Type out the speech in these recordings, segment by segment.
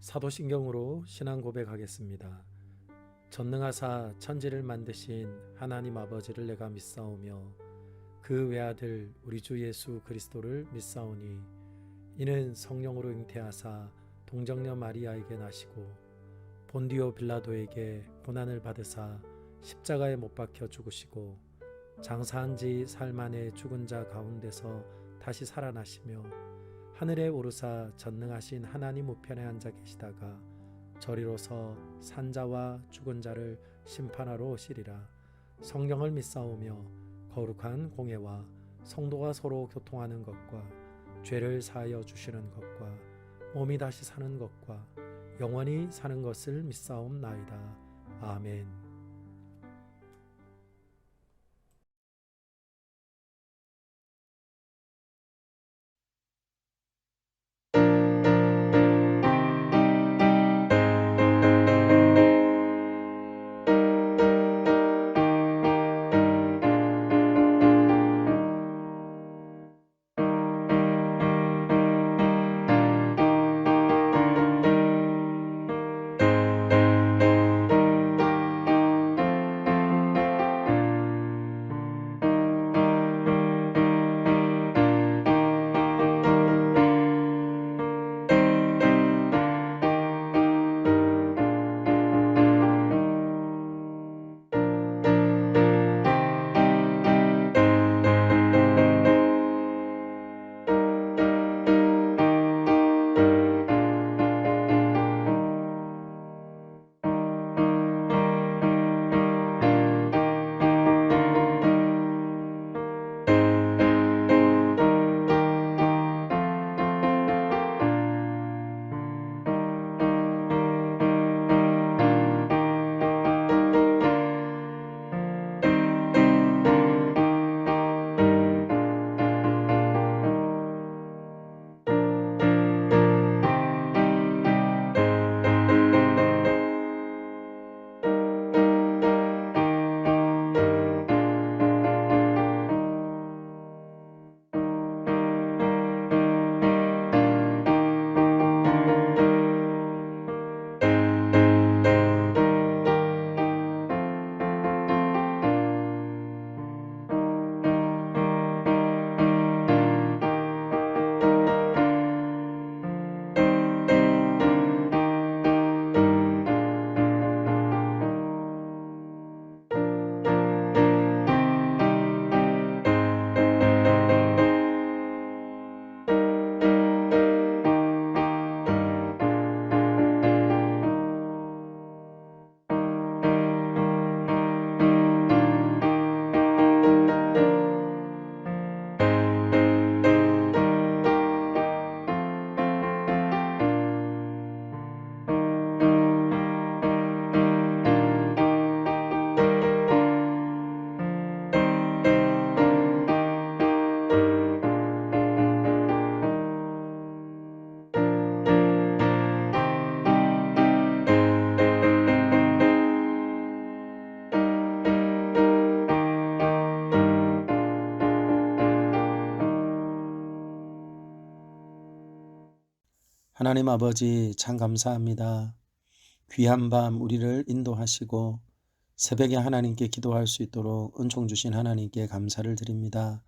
사도신경으로 신앙 고백하겠습니다. 전능하사 천지를 만드신 하나님 아버지를 내가 믿사오며 그 외아들 우리 주 예수 그리스도를 믿사오니 이는 성령으로 잉태하사 동정녀 마리아에게 나시고 본디오 빌라도에게 고난을 받으사 십자가에 못 박혀 죽으시고 장사한 지 사흘 만에 죽은 자 가운데서 다시 살아나시며 하늘에 오르사 전능하신 하나님 우편에 앉아 계시다가 저리로서 산자와 죽은 자를 심판하러 오시리라. 성령을 믿사오며 거룩한 공예와 성도가 서로 교통하는 것과 죄를 사하여 주시는 것과 몸이 다시 사는 것과 영원히 사는 것을 믿사옵나이다. 아멘. 하나님 아버지 참 감사합니다. 귀한 밤 우리를 인도하시고 새벽에 하나님께 기도할 수 있도록 은총 주신 하나님께 감사를 드립니다.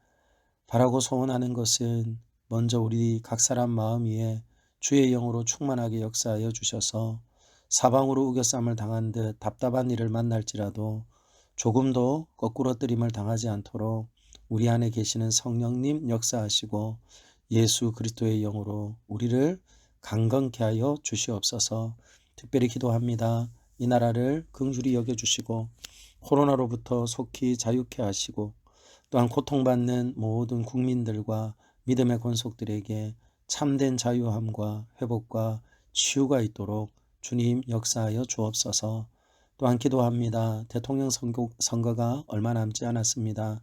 바라고 소원하는 것은 먼저 우리 각 사람 마음 위에 주의 영으로 충만하게 역사하여 주셔서 사방으로 우겨쌈을 당한 듯 답답한 일을 만날지라도 조금도 거꾸러뜨림을 당하지 않도록 우리 안에 계시는 성령님 역사하시고 예수 그리스도의 영으로 우리를 강건케 하여 주시옵소서. 특별히 기도합니다. 이 나라를 긍휼히 여겨주시고 코로나로부터 속히 자유케 하시고 또한 고통받는 모든 국민들과 믿음의 권속들에게 참된 자유함과 회복과 치유가 있도록 주님 역사하여 주옵소서. 또한 기도합니다. 대통령 선거가 얼마 남지 않았습니다.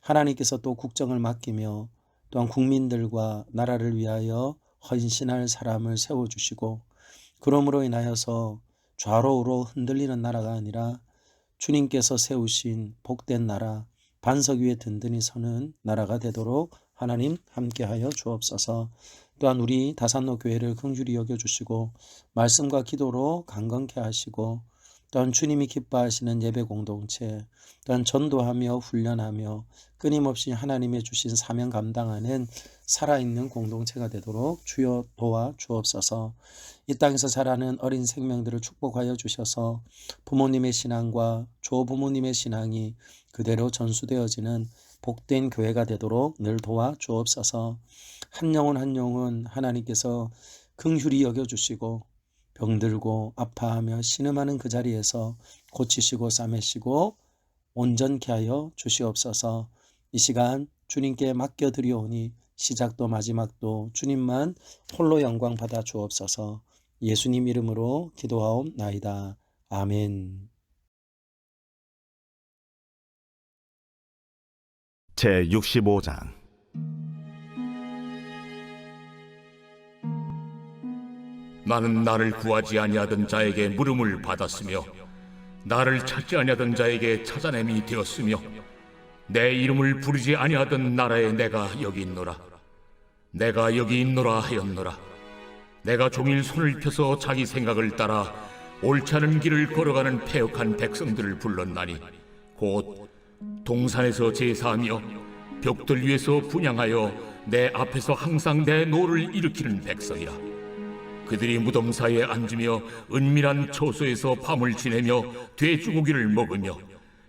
하나님께서 또 국정을 맡기며 또한 국민들과 나라를 위하여 헌신할 사람을 세워주시고 그러므로 인하여서 좌로 우로 흔들리는 나라가 아니라 주님께서 세우신 복된 나라, 반석 위에 든든히 서는 나라가 되도록 하나님 함께하여 주옵소서. 또한 우리 다산로 교회를 긍휼히 여겨주시고 말씀과 기도로 강건케 하시고 또한 주님이 기뻐하시는 예배 공동체, 또한 전도하며 훈련하며 끊임없이 하나님의 주신 사명 감당하는 살아있는 공동체가 되도록 주여 도와 주옵소서. 이 땅에서 자라는 어린 생명들을 축복하여 주셔서 부모님의 신앙과 조부모님의 신앙이 그대로 전수되어지는 복된 교회가 되도록 늘 도와 주옵소서. 한 영혼 한 영혼 하나님께서 긍휼히 여겨주시고 병들고 아파하며 신음하는 그 자리에서 고치시고 싸매시고 온전케 하여 주시옵소서. 이 시간 주님께 맡겨드리오니 시작도 마지막도 주님만 홀로 영광 받아 주옵소서. 예수님 이름으로 기도하옵나이다. 아멘. 제65장 나는 나를 구하지 아니하던 자에게 물음을 받았으며 나를 찾지 아니하던 자에게 찾아냄이 되었으며 내 이름을 부르지 아니하던 나라에 내가 여기 있노라. 내가 여기 있노라 하였노라. 내가 종일 손을 펴서 자기 생각을 따라 옳지 않은 길을 걸어가는 패역한 백성들을 불렀나니 곧 동산에서 제사하며 벽돌 위에서 분향하여 내 앞에서 항상 내 노를 일으키는 백성이라. 그들이 무덤 사이에 앉으며 은밀한 처소에서 밤을 지내며 돼지고기를 먹으며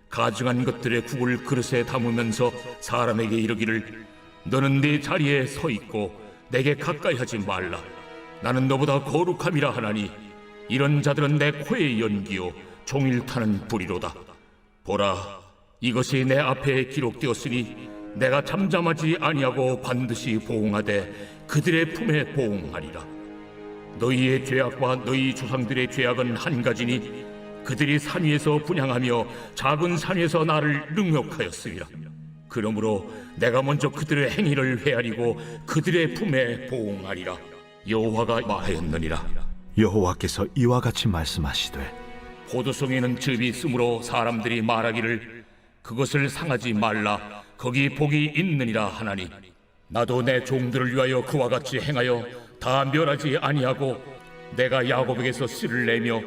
가증한 것들의 국을 그릇에 담으면서 사람에게 이르기를 너는 네 자리에 서 있고 내게 가까이 하지 말라. 나는 너보다 거룩함이라 하나니 이런 자들은 내 코의 연기요 종일 타는 불이로다. 보라, 이것이 내 앞에 기록되었으니 내가 잠잠하지 아니하고 반드시 보응하되 그들의 품에 보응하리라. 너희의 죄악과 너희 조상들의 죄악은 한 가지니 그들이 산 위에서 분향하며 작은 산 위에서 나를 능욕하였으리라. 그러므로 내가 먼저 그들의 행위를 헤아리고 그들의 품에 보응하리라. 여호와가 말하였느니라. 여호와께서 이와 같이 말씀하시되 포도송에는 즙이 있으므로 사람들이 말하기를 그것을 상하지 말라. 거기 복이 있느니라 하나니 나도 내 종들을 위하여 그와 같이 행하여 다 멸하지 아니하고 내가 야곱에게서 씨를 내며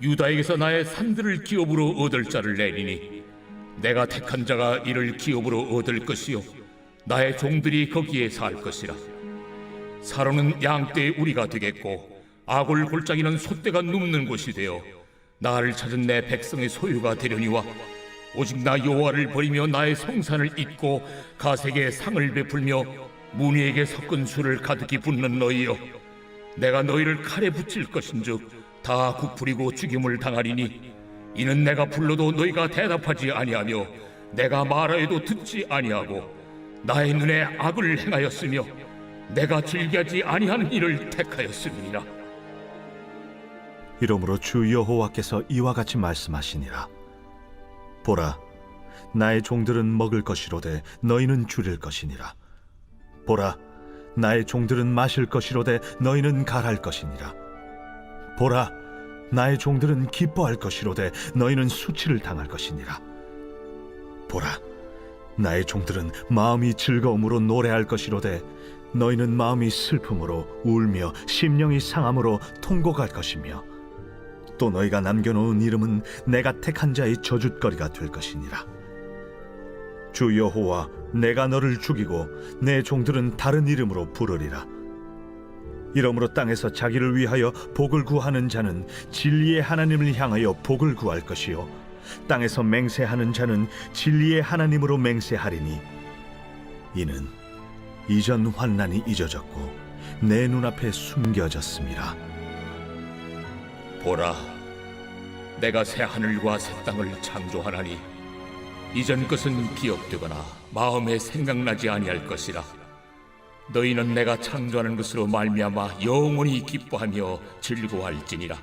유다에게서 나의 산들을 기업으로 얻을 자를 내리니 내가 택한 자가 이를 기업으로 얻을 것이요 나의 종들이 거기에 살 것이라. 사로는 양떼의 우리가 되겠고 아골 골짜기는 소떼가 눕는 곳이 되어 나를 찾은 내 백성의 소유가 되려니와 오직 나 여호와를 버리며 나의 성산을 잊고 가색에 상을 베풀며 무늬에게 섞은 술을 가득히 붓는 너희여, 내가 너희를 칼에 붙일 것인즉 다 굽부리고 죽임을 당하리니 이는 내가 불러도 너희가 대답하지 아니하며 내가 말하여도 듣지 아니하고 나의 눈에 악을 행하였으며 내가 즐기하지 아니하는 일을 택하였음이니라. 이러므로 주 여호와께서 이와 같이 말씀하시니라. 보라, 나의 종들은 먹을 것이로되 너희는 줄일 것이니라. 보라, 나의 종들은 마실 것이로되 너희는 갈할 것이니라. 보라, 나의 종들은 기뻐할 것이로되 너희는 수치를 당할 것이니라. 보라, 나의 종들은 마음이 즐거움으로 노래할 것이로되 너희는 마음이 슬픔으로 울며 심령이 상함으로 통곡할 것이며 또 너희가 남겨놓은 이름은 내가 택한 자의 저주거리가 될 것이니라. 주 여호와, 내가 너를 죽이고 내 종들은 다른 이름으로 부르리라. 이러므로 땅에서 자기를 위하여 복을 구하는 자는 진리의 하나님을 향하여 복을 구할 것이요 땅에서 맹세하는 자는 진리의 하나님으로 맹세하리니 이는 이전 환난이 잊어졌고 내 눈앞에 숨겨졌음이라. 보라, 내가 새 하늘과 새 땅을 창조하나니 이전 것은 기억되거나 마음에 생각나지 아니할 것이라. 너희는 내가 창조하는 것으로 말미암아 영원히 기뻐하며 즐거워할지니라.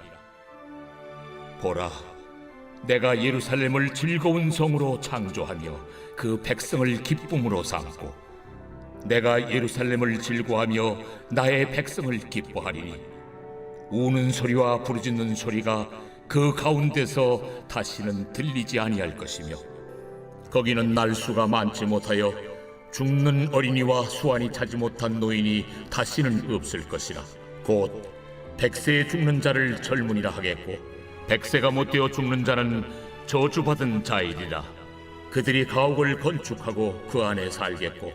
보라, 내가 예루살렘을 즐거운 성으로 창조하며 그 백성을 기쁨으로 삼고 내가 예루살렘을 즐거워하며 나의 백성을 기뻐하리니 우는 소리와 부르짖는 소리가 그 가운데서 다시는 들리지 아니할 것이며 거기는 날수가 많지 못하여 죽는 어린이와 수완이 차지 못한 노인이 다시는 없을 것이라. 곧 100세에 죽는 자를 젊은이라 하겠고 100세가 못되어 죽는 자는 저주받은 자이리라. 그들이 가옥을 건축하고 그 안에 살겠고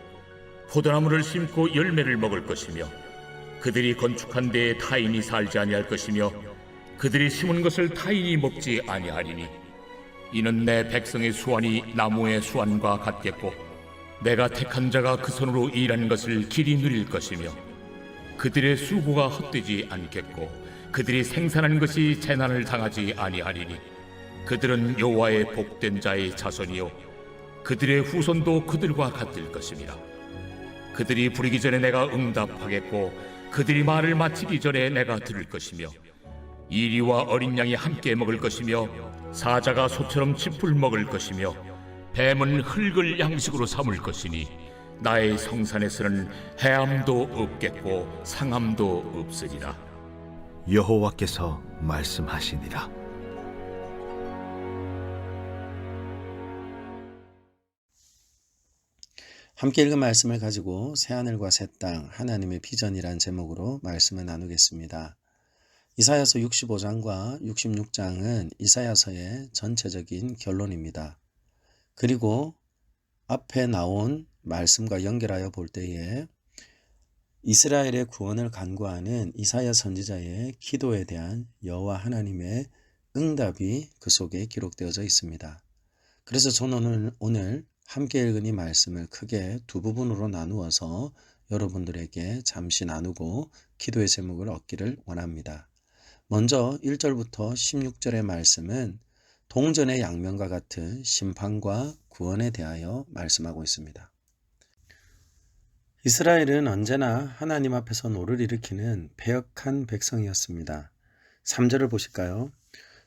포도나무를 심고 열매를 먹을 것이며 그들이 건축한 데에 타인이 살지 아니할 것이며 그들이 심은 것을 타인이 먹지 아니하리니 이는 내 백성의 수완이 나무의 수완과 같겠고 내가 택한 자가 그 손으로 일한 것을 길이 누릴 것이며 그들의 수고가 헛되지 않겠고 그들이 생산한 것이 재난을 당하지 아니하리니 그들은 여호와의 복된 자의 자손이요 그들의 후손도 그들과 같을 것입니다. 그들이 부르기 전에 내가 응답하겠고 그들이 말을 마치기 전에 내가 들을 것이며 이리와 어린 양이 함께 먹을 것이며 사자가 소처럼 짚을 먹을 것이며 뱀은 흙을 양식으로 삼을 것이니 나의 성산에서는 해함도 없겠고 상함도 없으리라. 여호와께서 말씀하시니라. 함께 읽은 말씀을 가지고 새하늘과 새 땅 하나님의 비전이란 제목으로 말씀을 나누겠습니다. 이사야서 65장과 66장은 이사야서의 전체적인 결론입니다. 그리고 앞에 나온 말씀과 연결하여 볼 때에 이스라엘의 구원을 간구하는 이사야 선지자의 기도에 대한 여호와 하나님의 응답이 그 속에 기록되어져 있습니다. 그래서 저는 오늘 함께 읽은 이 말씀을 크게 두 부분으로 나누어서 여러분들에게 잠시 나누고 기도의 제목을 얻기를 원합니다. 먼저 1절부터 16절의 말씀은 동전의 양면과 같은 심판과 구원에 대하여 말씀하고 있습니다. 이스라엘은 언제나 하나님 앞에서 노를 일으키는 패역한 백성이었습니다. 3절을 보실까요?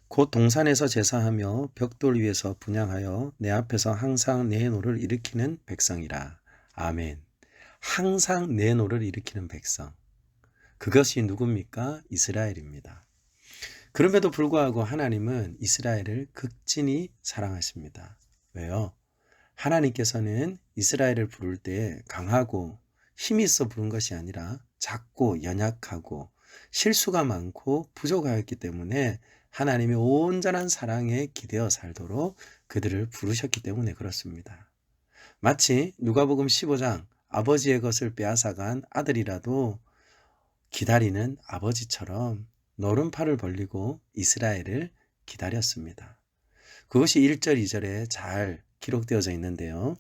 곧 동산에서 제사하며 벽돌 위에서 분향하여 내 앞에서 항상 내 노를 일으키는 백성이라. 아멘. 항상 내 노를 일으키는 백성. 그것이 누굽니까? 이스라엘입니다. 그럼에도 불구하고 하나님은 이스라엘을 극진히 사랑하십니다. 왜요? 하나님께서는 이스라엘을 부를 때 강하고 힘이 있어 부른 것이 아니라 작고 연약하고 실수가 많고 부족하였기 때문에 하나님의 온전한 사랑에 기대어 살도록 그들을 부르셨기 때문에 그렇습니다. 마치 누가복음 15장 아버지의 것을 빼앗아간 아들이라도 기다리는 아버지처럼 노른팔을 벌리고 이스라엘을 기다렸습니다. 그것이 1절 2절에 잘 기록되어져 있는데요.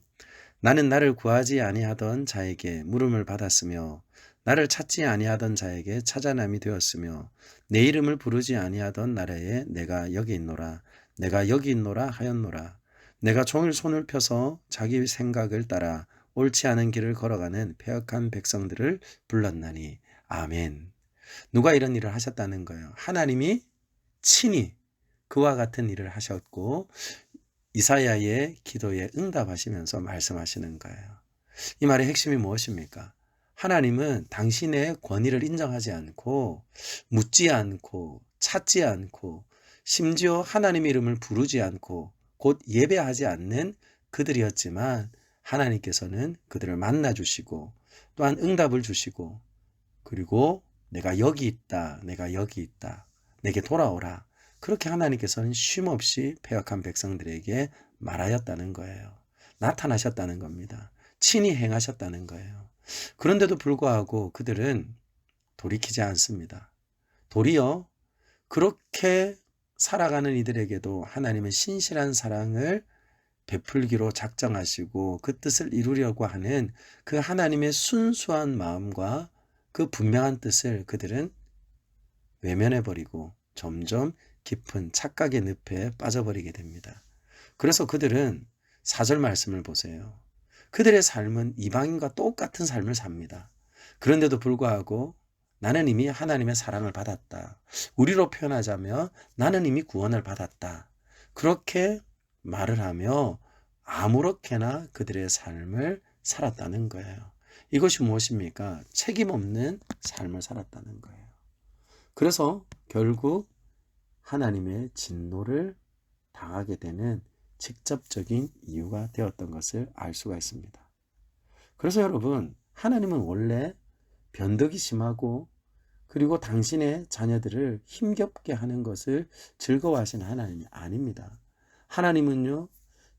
나는 나를 구하지 아니하던 자에게 물음을 받았으며 나를 찾지 아니하던 자에게 찾아남이 되었으며 내 이름을 부르지 아니하던 나라에 내가 여기 있노라. 내가 여기 있노라 하였노라. 내가 종일 손을 펴서 자기 생각을 따라 옳지 않은 길을 걸어가는 패역한 백성들을 불렀나니. 아멘. 누가 이런 일을 하셨다는 거예요? 하나님이 친히 그와 같은 일을 하셨고 이사야의 기도에 응답하시면서 말씀하시는 거예요. 이 말의 핵심이 무엇입니까? 하나님은 당신의 권위를 인정하지 않고 묻지 않고 찾지 않고 심지어 하나님의 이름을 부르지 않고 곧 예배하지 않는 그들이었지만 하나님께서는 그들을 만나주시고 또한 응답을 주시고 그리고 내가 여기 있다. 내가 여기 있다. 내게 돌아오라. 그렇게 하나님께서는 쉼없이 패역한 백성들에게 말하였다는 거예요. 나타나셨다는 겁니다. 친히 행하셨다는 거예요. 그런데도 불구하고 그들은 돌이키지 않습니다. 도리어 그렇게 살아가는 이들에게도 하나님은 신실한 사랑을 베풀기로 작정하시고 그 뜻을 이루려고 하는 그 하나님의 순수한 마음과 그 분명한 뜻을 그들은 외면해버리고 점점 깊은 착각의 늪에 빠져버리게 됩니다. 그래서 그들은 4절 말씀을 보세요. 그들의 삶은 이방인과 똑같은 삶을 삽니다. 그런데도 불구하고 나는 이미 하나님의 사랑을 받았다. 우리로 표현하자면 나는 이미 구원을 받았다. 그렇게 말을 하며 아무렇게나 그들의 삶을 살았다는 거예요. 이것이 무엇입니까? 책임 없는 삶을 살았다는 거예요. 그래서 결국 하나님의 진노를 당하게 되는 직접적인 이유가 되었던 것을 알 수가 있습니다. 그래서 여러분, 하나님은 원래 변덕이 심하고 그리고 당신의 자녀들을 힘겹게 하는 것을 즐거워하시는 하나님이 아닙니다. 하나님은요,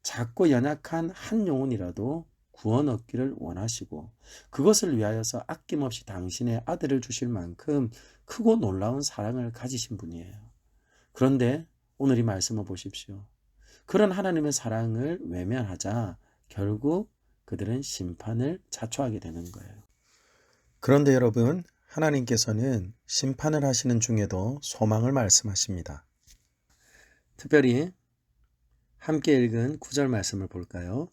작고 연약한 한 영혼이라도 구원 얻기를 원하시고 그것을 위하여서 아낌없이 당신의 아들을 주실 만큼 크고 놀라운 사랑을 가지신 분이에요. 그런데 오늘 이 말씀을 보십시오. 그런 하나님의 사랑을 외면하자 결국 그들은 심판을 자초하게 되는 거예요. 그런데 여러분, 하나님께서는 심판을 하시는 중에도 소망을 말씀하십니다. 특별히 함께 읽은 9절 말씀을 볼까요?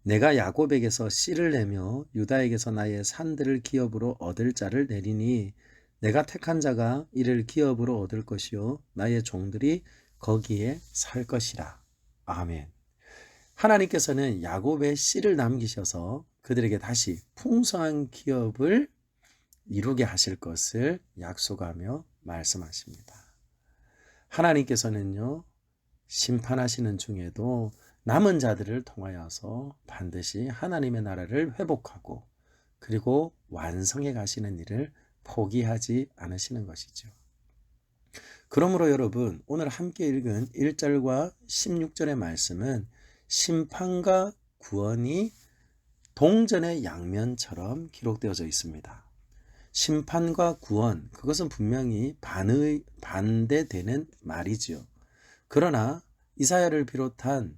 내가 야곱에게서 씨를 내며 유다에게서 나의 산들을 기업으로 얻을 자를 내리니 내가 택한 자가 이를 기업으로 얻을 것이요 나의 종들이 거기에 살 것이라. 아멘. 하나님께서는 야곱의 씨를 남기셔서 그들에게 다시 풍성한 기업을 이루게 하실 것을 약속하며 말씀하십니다. 하나님께서는요, 심판하시는 중에도 남은 자들을 통하여서 반드시 하나님의 나라를 회복하고 그리고 완성해 가시는 일을 포기하지 않으시는 것이죠. 그러므로 여러분, 오늘 함께 읽은 1절과 16절의 말씀은 심판과 구원이 동전의 양면처럼 기록되어져 있습니다. 심판과 구원, 그것은 분명히 반대되는 말이지요. 그러나 이사야를 비롯한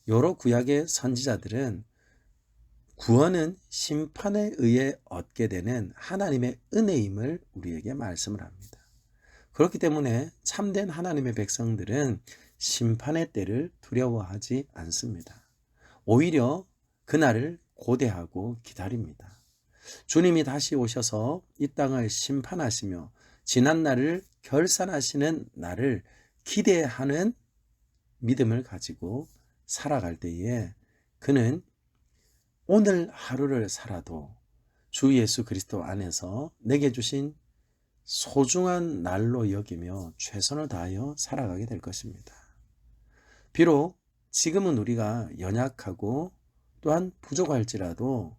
여러 구약의 선지자들은 구원은 심판에 의해 얻게 되는 하나님의 은혜임을 우리에게 말씀을 합니다. 그렇기 때문에 참된 하나님의 백성들은 심판의 때를 두려워하지 않습니다. 오히려 그날을 고대하고 기다립니다. 주님이 다시 오셔서 이 땅을 심판하시며 지난 날을 결산하시는 날을 기대하는 믿음을 가지고 살아갈 때에 그는 오늘 하루를 살아도 주 예수 그리스도 안에서 내게 주신 소중한 날로 여기며 최선을 다하여 살아가게 될 것입니다. 비록 지금은 우리가 연약하고 또한 부족할지라도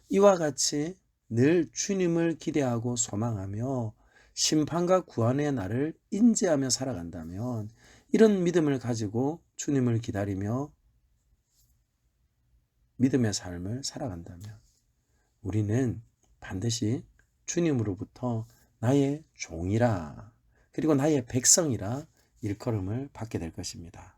이와 같이 늘 주님을 기대하고 소망하며 심판과 구원의 날을 인지하며 살아간다면, 이런 믿음을 가지고 주님을 기다리며 믿음의 삶을 살아간다면 우리는 반드시 주님으로부터 나의 종이라 그리고 나의 백성이라 일컬음을 받게 될 것입니다.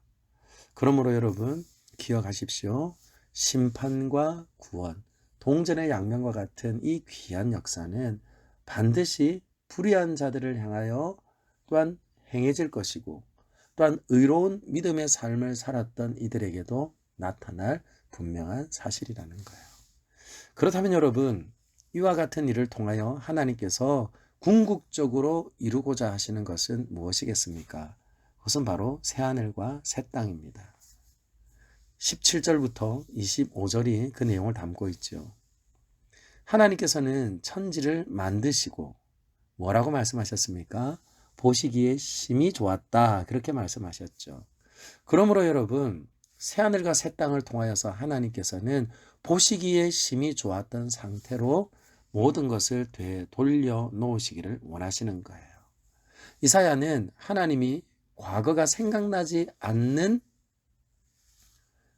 그러므로 여러분 기억하십시오. 심판과 구원, 동전의 양면과 같은 이 귀한 역사는 반드시 불의한 자들을 향하여 또한 행해질 것이고, 또한 의로운 믿음의 삶을 살았던 이들에게도 나타날 분명한 사실이라는 거예요. 그렇다면 여러분, 이와 같은 일을 통하여 하나님께서 궁극적으로 이루고자 하시는 것은 무엇이겠습니까? 그것은 바로 새하늘과 새 땅입니다. 17절부터 25절이 그 내용을 담고 있죠. 하나님께서는 천지를 만드시고 뭐라고 말씀하셨습니까? 보시기에 심히 좋았다, 그렇게 말씀하셨죠. 그러므로 여러분, 새하늘과 새 땅을 통하여서 하나님께서는 보시기에 심히 좋았던 상태로 모든 것을 되돌려 놓으시기를 원하시는 거예요. 이사야는 하나님이 과거가 생각나지 않는,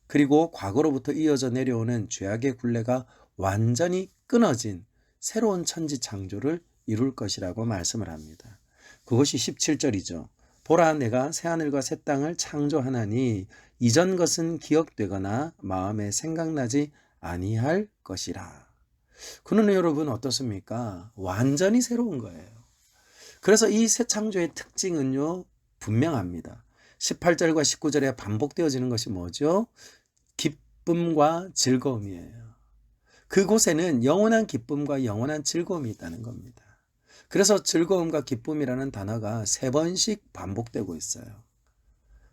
그리고 과거로부터 이어져 내려오는 죄악의 굴레가 완전히 끊어진 새로운 천지 창조를 이룰 것이라고 말씀을 합니다. 그것이 17절이죠. 보라, 내가 새하늘과 새 땅을 창조하나니 이전 것은 기억되거나 마음에 생각나지 아니할 것이라. 그는 여러분 어떻습니까? 완전히 새로운 거예요. 그래서 이 새 창조의 특징은요, 분명합니다. 18절과 19절에 반복되어지는 것이 뭐죠? 기쁨과 즐거움이에요. 그곳에는 영원한 기쁨과 영원한 즐거움이 있다는 겁니다. 그래서 즐거움과 기쁨이라는 단어가 3번씩 반복되고 있어요.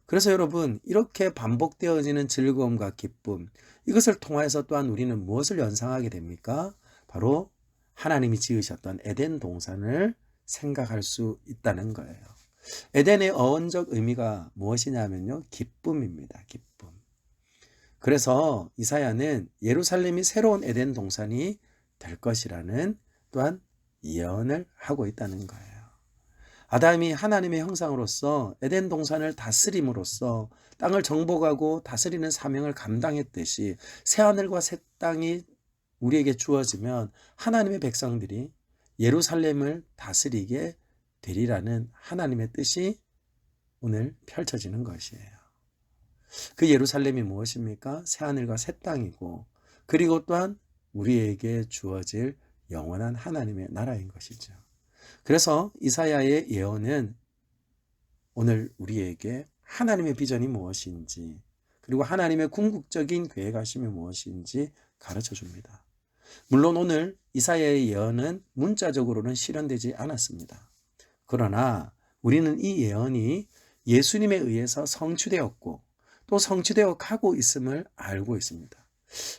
그래서 여러분, 이렇게 반복되어지는 즐거움과 기쁨, 이것을 통해서 또한 우리는 무엇을 연상하게 됩니까? 바로 하나님이 지으셨던 에덴 동산을 생각할 수 있다는 거예요. 에덴의 어원적 의미가 무엇이냐면요, 기쁨입니다. 기쁨. 그래서 이사야는 예루살렘이 새로운 에덴 동산이 될 것이라는 또한 예언을 하고 있다는 거예요. 아담이 하나님의 형상으로서 에덴 동산을 다스림으로써 땅을 정복하고 다스리는 사명을 감당했듯이 새하늘과 새 땅이 우리에게 주어지면 하나님의 백성들이 예루살렘을 다스리게 되리라는 하나님의 뜻이 오늘 펼쳐지는 것이에요. 그 예루살렘이 무엇입니까? 새하늘과 새 땅이고, 그리고 또한 우리에게 주어질 영원한 하나님의 나라인 것이죠. 그래서 이사야의 예언은 오늘 우리에게 하나님의 비전이 무엇인지, 그리고 하나님의 궁극적인 계획하심이 무엇인지 가르쳐 줍니다. 물론 오늘 이사야의 예언은 문자적으로는 실현되지 않았습니다. 그러나 우리는 이 예언이 예수님에 의해서 성취되었고 또 성취되어 가고 있음을 알고 있습니다.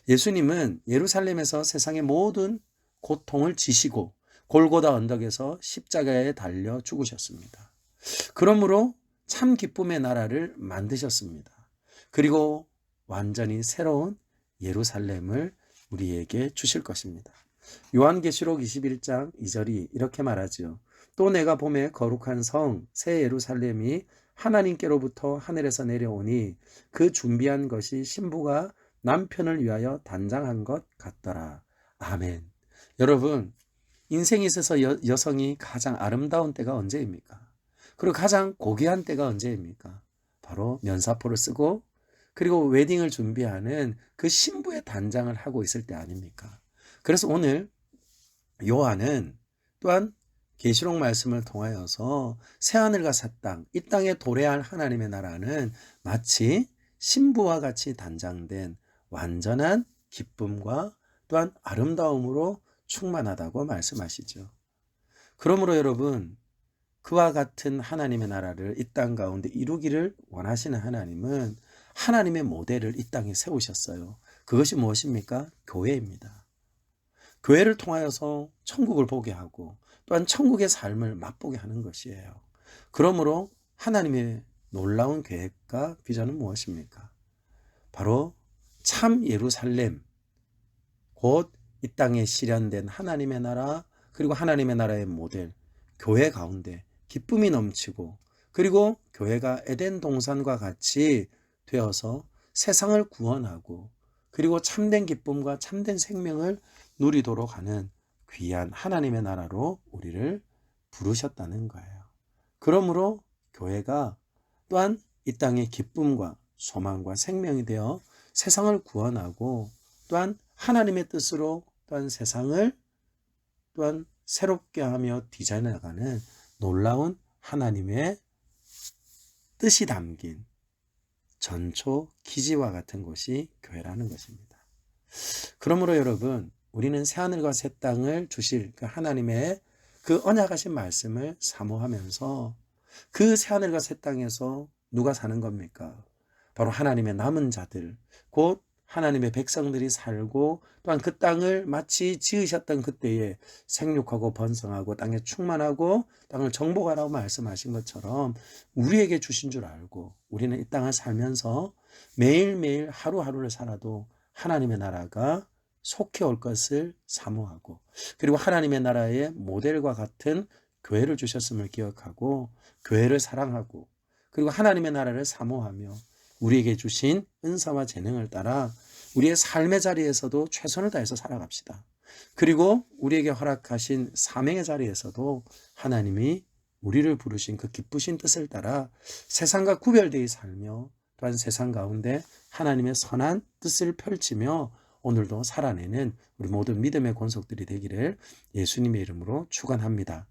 예수님은 예루살렘에서 세상의 모든 고통을 지시고 골고다 언덕에서 십자가에 달려 죽으셨습니다. 그러므로 참 기쁨의 나라를 만드셨습니다. 그리고 완전히 새로운 예루살렘을 우리에게 주실 것입니다. 요한계시록 21장 2절이 이렇게 말하지요. 또 내가 보매 거룩한 성 새 예루살렘이 하나님께로부터 하늘에서 내려오니 그 준비한 것이 신부가 남편을 위하여 단장한 것 같더라. 아멘. 여러분, 인생에 있어서 여성이 가장 아름다운 때가 언제입니까? 그리고 가장 고귀한 때가 언제입니까? 바로 면사포를 쓰고 그리고 웨딩을 준비하는 그 신부의 단장을 하고 있을 때 아닙니까? 그래서 오늘 요한은 또한 계시록 말씀을 통하여서 새하늘과 새 땅, 이 땅에 도래할 하나님의 나라는 마치 신부와 같이 단장된 완전한 기쁨과 또한 아름다움으로 충만하다고 말씀하시죠. 그러므로 여러분, 그와 같은 하나님의 나라를 이 땅 가운데 이루기를 원하시는 하나님은 하나님의 모델을 이 땅에 세우셨어요. 그것이 무엇입니까? 교회입니다. 교회를 통하여서 천국을 보게 하고 또한 천국의 삶을 맛보게 하는 것이에요. 그러므로 하나님의 놀라운 계획과 비전은 무엇입니까? 바로 참 예루살렘, 곧 이 땅에 실현된 하나님의 나라, 그리고 하나님의 나라의 모델, 교회 가운데 기쁨이 넘치고, 그리고 교회가 에덴 동산과 같이 되어서 세상을 구원하고, 그리고 참된 기쁨과 참된 생명을 누리도록 하는 귀한 하나님의 나라로 우리를 부르셨다는 거예요. 그러므로 교회가 또한 이 땅의 기쁨과 소망과 생명이 되어 세상을 구원하고 또한 하나님의 뜻으로 또한 세상을 또한 새롭게 하며 디자인해 나가는 놀라운 하나님의 뜻이 담긴 전초 기지와 같은 곳이 교회라는 것입니다. 그러므로 여러분, 우리는 새하늘과 새 땅을 주실 그 하나님의 그 언약하신 말씀을 사모하면서 그 새하늘과 새 땅에서 누가 사는 겁니까? 바로 하나님의 남은 자들, 곧 하나님의 백성들이 살고 또한 그 땅을 마치 지으셨던 그때에 생육하고 번성하고 땅에 충만하고 땅을 정복하라고 말씀하신 것처럼 우리에게 주신 줄 알고 우리는 이 땅을 살면서 매일매일 하루하루를 살아도 하나님의 나라가 속해 올 것을 사모하고, 그리고 하나님의 나라의 모델과 같은 교회를 주셨음을 기억하고 교회를 사랑하고, 그리고 하나님의 나라를 사모하며 우리에게 주신 은사와 재능을 따라 우리의 삶의 자리에서도 최선을 다해서 살아갑시다. 그리고 우리에게 허락하신 사명의 자리에서도 하나님이 우리를 부르신 그 기쁘신 뜻을 따라 세상과 구별되어 살며 또한 세상 가운데 하나님의 선한 뜻을 펼치며 오늘도 살아내는 우리 모든 믿음의 권속들이 되기를 예수님의 이름으로 축원합니다.